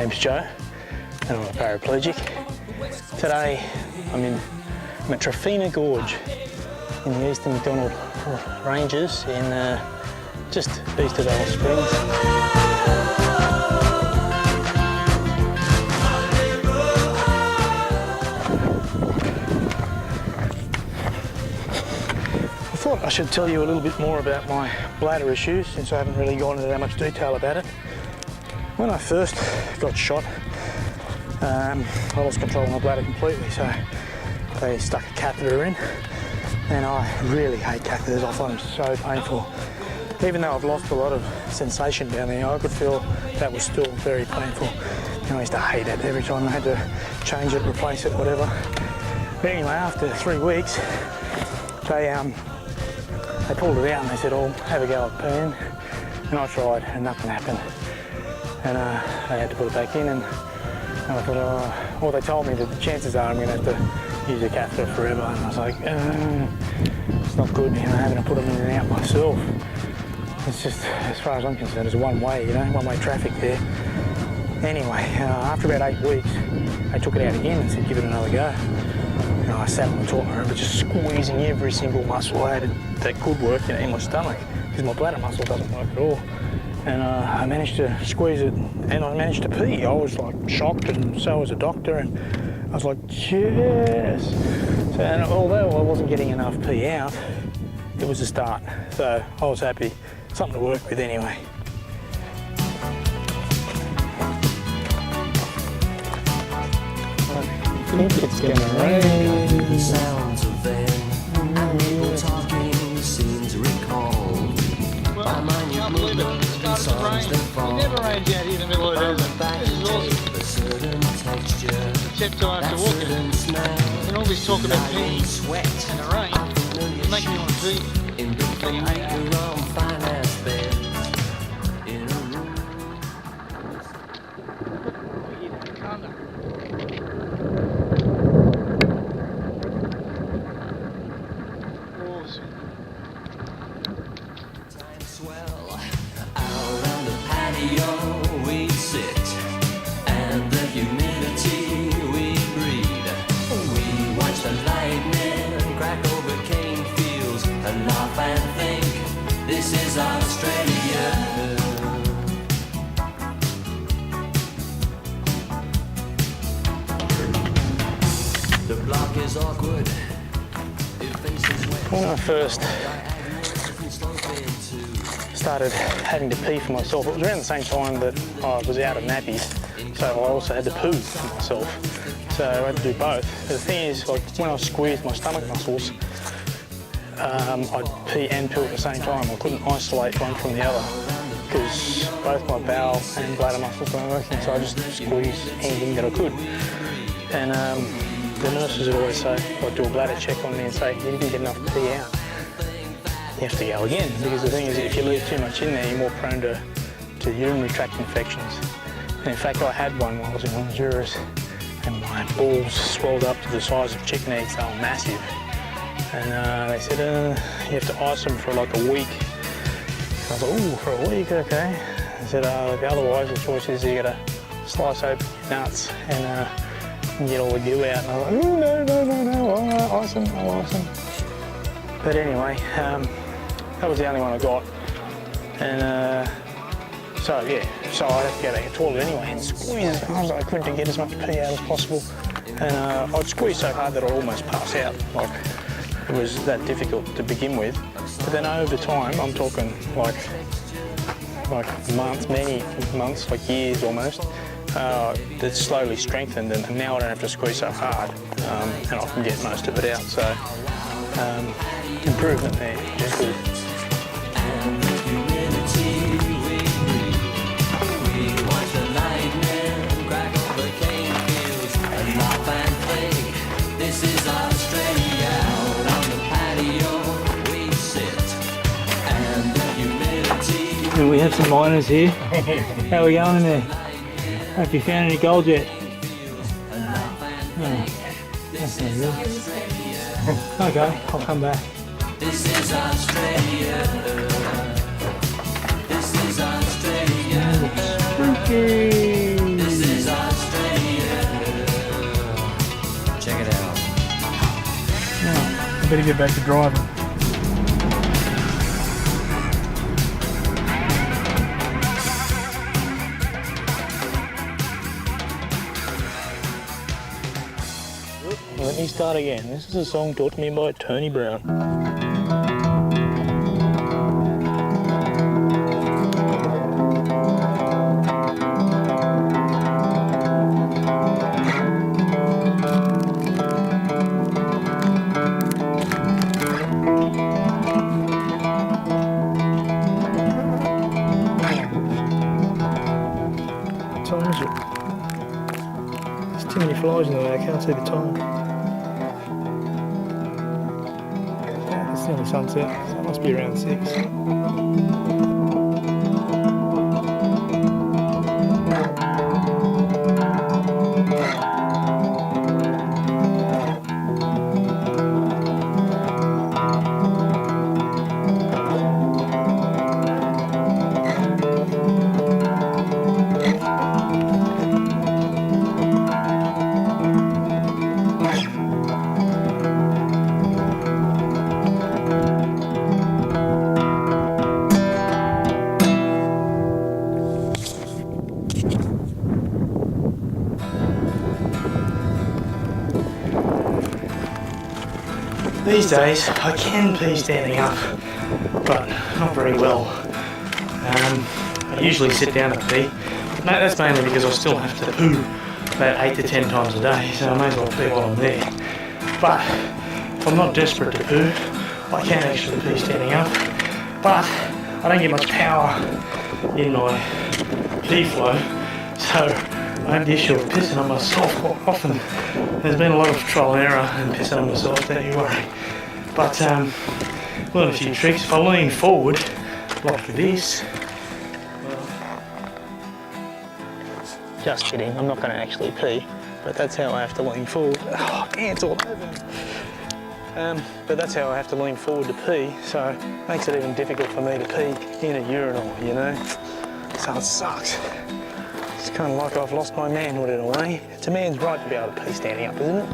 name's Joe and I'm a paraplegic. Today I'm at Trafina Gorge in the eastern MacDonnell Ranges in just east of Alice Springs. I thought I should tell you a little bit more about my bladder issues since I haven't really gone into that much detail about it. When I first got shot, I lost control of my bladder completely, so they stuck a catheter in, and I really hate catheters. I find them so painful. Even though I've lost a lot of sensation down there, I could feel that was still very painful. And I used to hate it every time I had to change it, replace it, whatever. But anyway, after 3 weeks, they pulled it out and they said, "Oh, have a go at peeing." And I tried and nothing happened. And they had to put it back in, and I thought, oh, well, they told me that the chances are I'm going to have to use a catheter forever. And I was like, it's not good, you know, having to put them in and out myself. It's just, as far as I'm concerned, it's one way, you know, one-way traffic there. Anyway, after about 8 weeks, they took it out again and said, give it another go. And I sat on the toilet room, just squeezing every single muscle I had that could work, you know, in my stomach, because my bladder muscle doesn't work at all. And I managed to squeeze it, and I managed to pee. I was like shocked, and so was the doctor, and I was like, yes. So, and although I wasn't getting enough pee out, it was a start. So I was happy. Something to work with anyway. I think it's gonna rain. The sounds of them and people talking seem to recall. Well, I can't believe it. It started to rain. It never rains out here in the middle of the desert. This is awesome. Except I have to walk it. And all this talk about peeing and the rain, it makes me want to pee. This is Australia. The block is awkward. When I first started having to pee for myself, it was around the same time that I was out of nappies, so I also had to poo for myself. So I had to do both. But the thing is, like when I squeezed my stomach muscles, I'd pee and poo at the same time. I couldn't isolate one from the other because both my bowel and bladder muscles weren't working, so I just squeezed anything that I could. And the nurses would always say, I'd do a bladder check on me and say, you didn't get enough pee out. You have to go again, because the thing is, if you leave too much in there, you're more prone to urinary tract infections. And in fact, I had one while I was in Honduras, and my balls swelled up to the size of chicken eggs. They were massive. And they said, you have to ice them for like a week. I was like, ooh, for a week, okay. They said, otherwise the choice is you gotta slice open your nuts and get all the goo out. And I was like, ooh, no, I'll ice them. But anyway, that was the only one I got. And so I had to go back to the toilet anyway and squeeze as hard as I could to get as much pee out as possible. And I'd squeeze so hard that I'd almost pass out. Like, it was that difficult to begin with, but then over time, I'm talking like months, many months, like years almost, that slowly strengthened, and now I don't have to squeeze so hard, and I can get most of it out, so improvement there, which is good. This is Australia. On the patio we sit, and the humidity. And we have some miners here. How are we going in there? Have you found any gold yet? No. That's no good. Okay, I'll come back. This is Australia. This is Australia. Spooky. This is I better get back to driving. Let me start again. This is a song taught to me by Tony Brown. What time is it? There's too many flies in the way, I can't see the time. It's nearly sunset, so it must be around 6. These days I can pee standing up, but not very well. I usually sit down to pee, but that's mainly because I still have to poo about 8 to 10 times a day, so I may as well pee while I'm there. But if I'm not desperate to poo, I can actually pee standing up, but I don't get much power in my pee flow, so I have the issue of pissing on myself quite often. There's been a lot of trial and error in pissing on myself, don't you worry. But learn a few tricks. If I lean forward like this, just kidding, I'm not going to actually pee, but that's how I have to lean forward. Oh, ants all over me. But that's how I have to lean forward to pee, so it makes it even difficult for me to pee in a urinal, you know. So it sucks. It's kind of like I've lost my manhood in a way. It's a man's right to be able to pee standing up, isn't it?